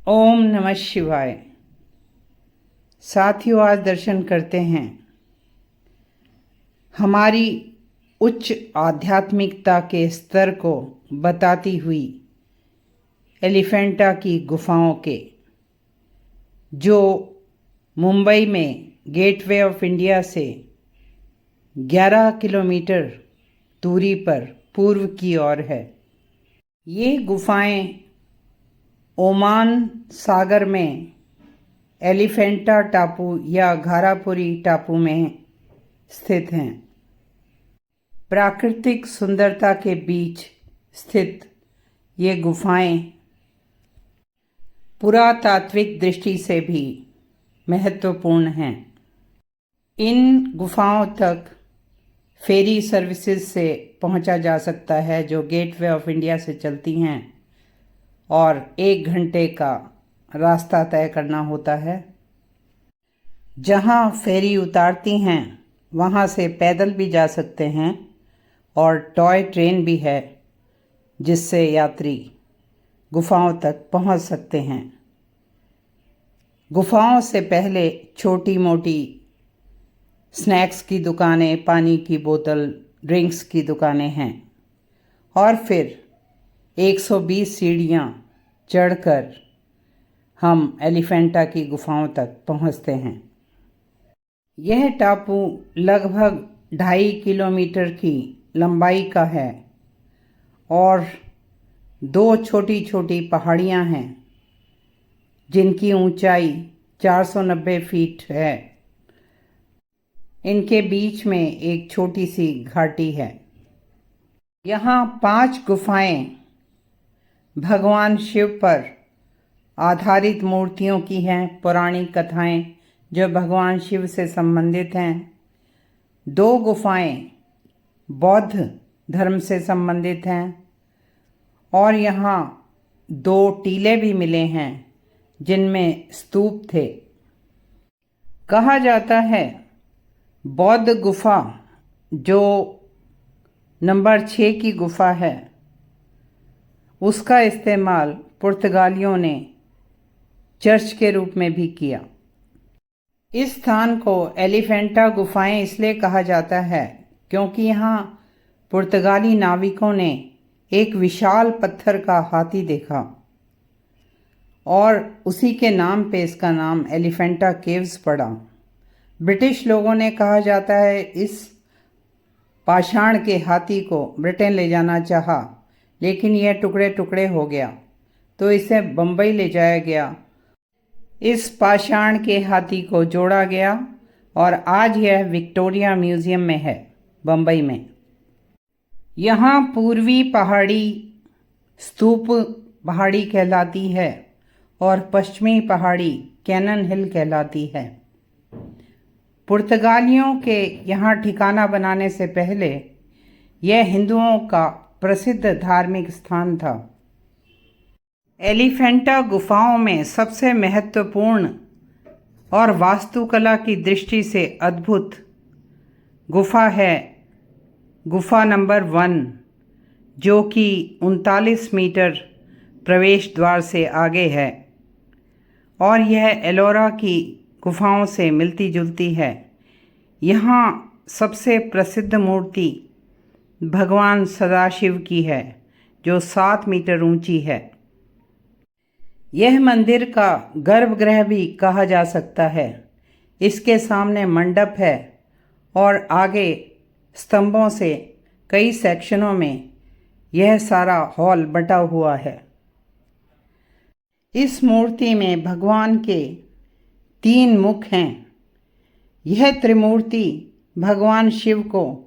ओम नमः शिवाय। साथियों, आज दर्शन करते हैं हमारी उच्च आध्यात्मिकता के स्तर को बताती हुई एलिफेंटा की गुफाओं के, जो मुंबई में गेटवे ऑफ इंडिया से 11 किलोमीटर दूरी पर पूर्व की ओर है। ये गुफाएं ओमान सागर में एलिफेंटा टापू या घारापुरी टापू में स्थित हैं। प्राकृतिक सुंदरता के बीच स्थित ये गुफाएं पुरातात्विक दृष्टि से भी महत्वपूर्ण हैं। इन गुफाओं तक फेरी सर्विसेज से पहुंचा जा सकता है, जो गेटवे ऑफ इंडिया से चलती हैं और 1 घंटे का रास्ता तय करना होता है। जहां फेरी उतारती हैं वहां से पैदल भी जा सकते हैं और टॉय ट्रेन भी है, जिससे यात्री गुफाओं तक पहुंच सकते हैं। गुफाओं से पहले छोटी मोटी स्नैक्स की दुकानें, पानी की बोतल, ड्रिंक्स की दुकानें हैं और फिर 120 सीढ़ियाँ चढ़कर हम एलिफेंटा की गुफाओं तक पहुंचते हैं। यह टापू लगभग 2.5 किलोमीटर की लंबाई का है और 2 छोटी छोटी पहाड़ियां हैं, जिनकी ऊंचाई 490 फीट है। इनके बीच में एक छोटी सी घाटी है। यहाँ 5 गुफाएं भगवान शिव पर आधारित मूर्तियों की हैं, पौराणिक कथाएं जो भगवान शिव से संबंधित हैं। 2 गुफाएं बौद्ध धर्म से संबंधित हैं और यहाँ 2 टीले भी मिले हैं, जिनमें स्तूप थे। कहा जाता है बौद्ध गुफा, जो नंबर 6 की गुफा है, उसका इस्तेमाल पुर्तगालियों ने चर्च के रूप में भी किया। इस स्थान को एलिफेंटा गुफाएं इसलिए कहा जाता है क्योंकि यहाँ पुर्तगाली नाविकों ने एक विशाल पत्थर का हाथी देखा और उसी के नाम पे इसका नाम एलिफेंटा केव्स पड़ा। ब्रिटिश लोगों ने, कहा जाता है, इस पाषाण के हाथी को ब्रिटेन ले जाना चाहा, लेकिन यह टुकड़े टुकड़े हो गया, तो इसे बम्बई ले जाया गया। इस पाषाण के हाथी को जोड़ा गया और आज यह विक्टोरिया म्यूजियम में है, बम्बई में। यहाँ पूर्वी पहाड़ी स्तूप पहाड़ी कहलाती है और पश्चिमी पहाड़ी कैनन हिल कहलाती है। पुर्तगालियों के यहाँ ठिकाना बनाने से पहले यह हिंदुओं का प्रसिद्ध धार्मिक स्थान था। एलिफेंटा गुफाओं में सबसे महत्वपूर्ण और वास्तुकला की दृष्टि से अद्भुत गुफा है गुफा नंबर 1, जो कि 39 मीटर प्रवेश द्वार से आगे है और यह एलोरा की गुफाओं से मिलती जुलती है। यहाँ सबसे प्रसिद्ध मूर्ति भगवान सदाशिव की है, जो 7 मीटर ऊंची है। यह मंदिर का गर्भगृह भी कहा जा सकता है। इसके सामने मंडप है और आगे स्तंभों से कई सेक्शनों में यह सारा हॉल बटा हुआ है। इस मूर्ति में भगवान के 3 मुख हैं। यह त्रिमूर्ति भगवान शिव को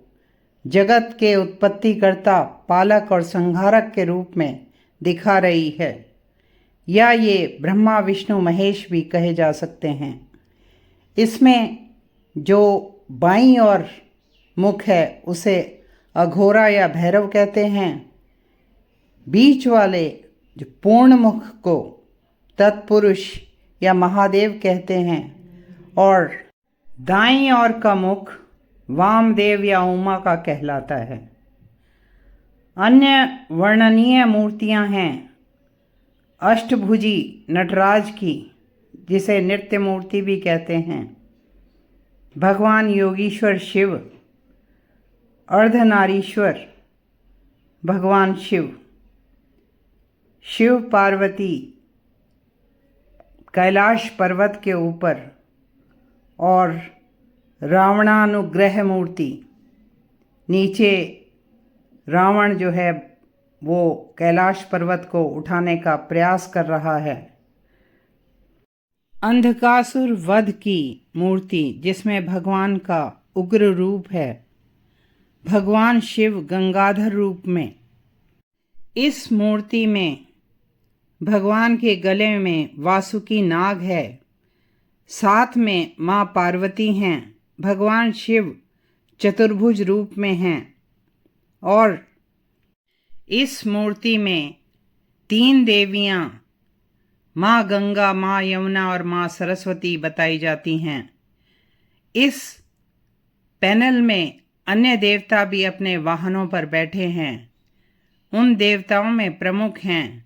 जगत के उत्पत्तिकर्ता, पालक और संहारक के रूप में दिखा रही है, या ये ब्रह्मा विष्णु महेश भी कहे जा सकते हैं। इसमें जो बाईं ओर मुख है उसे अघोरा या भैरव कहते हैं। बीच वाले जो पूर्ण मुख को तत्पुरुष या महादेव कहते हैं और दाईं ओर का मुख वामदेव या उमा का कहलाता है। अन्य वर्णनीय मूर्तियां हैं अष्टभुजी नटराज की, जिसे नृत्य मूर्ति भी कहते हैं, भगवान योगीश्वर शिव, अर्धनारीश्वर भगवान शिव, शिव पार्वती कैलाश पर्वत के ऊपर और रावणानुग्रह मूर्ति नीचे। रावण जो है वो कैलाश पर्वत को उठाने का प्रयास कर रहा है। अंधकासुर वध की मूर्ति जिसमें भगवान का उग्र रूप है, भगवान शिव गंगाधर रूप में। इस मूर्ति में भगवान के गले में वासुकी नाग है, साथ में माँ पार्वती हैं, भगवान शिव चतुर्भुज रूप में हैं और इस मूर्ति में 3 देवियाँ माँ गंगा, माँ यमुना और माँ सरस्वती बताई जाती हैं। इस पैनल में अन्य देवता भी अपने वाहनों पर बैठे हैं। उन देवताओं में प्रमुख हैं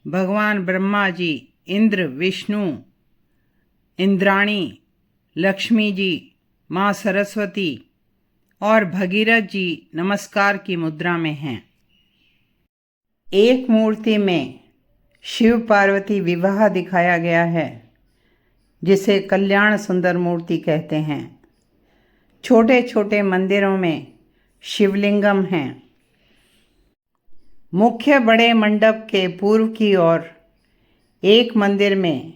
भगवान ब्रह्मा जी, इंद्र, विष्णु, इंद्राणी, लक्ष्मी जी, माँ सरस्वती और भगीरथ जी नमस्कार की मुद्रा में हैं। एक मूर्ति में शिव पार्वती विवाह दिखाया गया है, जिसे कल्याण सुंदर मूर्ति कहते हैं। छोटे छोटे मंदिरों में शिवलिंगम हैं। मुख्य बड़े मंडप के पूर्व की ओर एक मंदिर में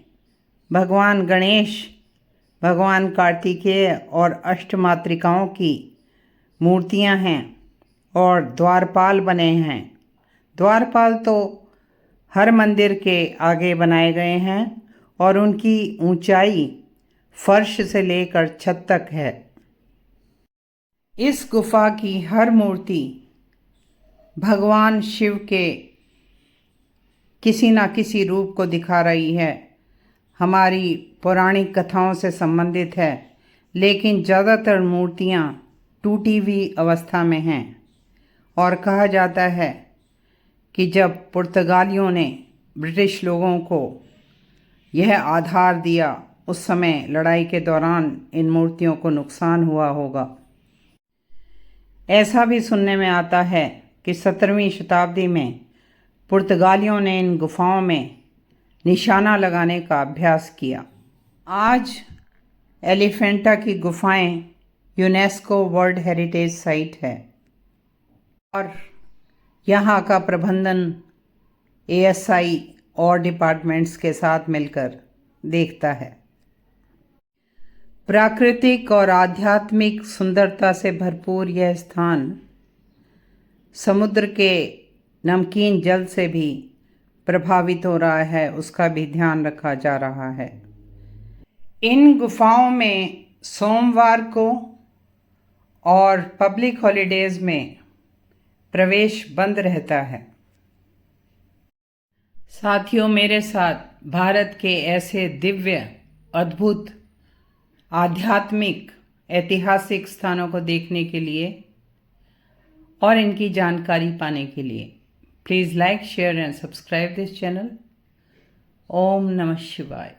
भगवान गणेश, भगवान कार्तिकेय और अष्टमातृकाओं की मूर्तियां हैं और द्वारपाल बने हैं। द्वारपाल तो हर मंदिर के आगे बनाए गए हैं और उनकी ऊंचाई फर्श से लेकर छत तक है। इस गुफा की हर मूर्ति भगवान शिव के किसी न किसी रूप को दिखा रही है। हमारी पौराणिक कथाओं से संबंधित है, लेकिन ज़्यादातर मूर्तियाँ टूटी हुई अवस्था में हैं और कहा जाता है कि जब पुर्तगालियों ने ब्रिटिश लोगों को यह आधार दिया, उस समय लड़ाई के दौरान इन मूर्तियों को नुकसान हुआ होगा। ऐसा भी सुनने में आता है कि 17वीं शताब्दी में पुर्तगालियों ने इन गुफाओं में निशाना लगाने का अभ्यास किया। आज एलिफेंटा की गुफाएं यूनेस्को वर्ल्ड हेरिटेज साइट है और यहाँ का प्रबंधन ASI और डिपार्टमेंट्स के साथ मिलकर देखता है। प्राकृतिक और आध्यात्मिक सुंदरता से भरपूर यह स्थान समुद्र के नमकीन जल से भी प्रभावित हो रहा है, उसका भी ध्यान रखा जा रहा है। इन गुफाओं में सोमवार को और पब्लिक हॉलिडेज में प्रवेश बंद रहता है। साथियों, मेरे साथ भारत के ऐसे दिव्य, अद्भुत, आध्यात्मिक, ऐतिहासिक स्थानों को देखने के लिए और इनकी जानकारी पाने के लिए please like, share and subscribe this channel. ओम नमः शिवाय।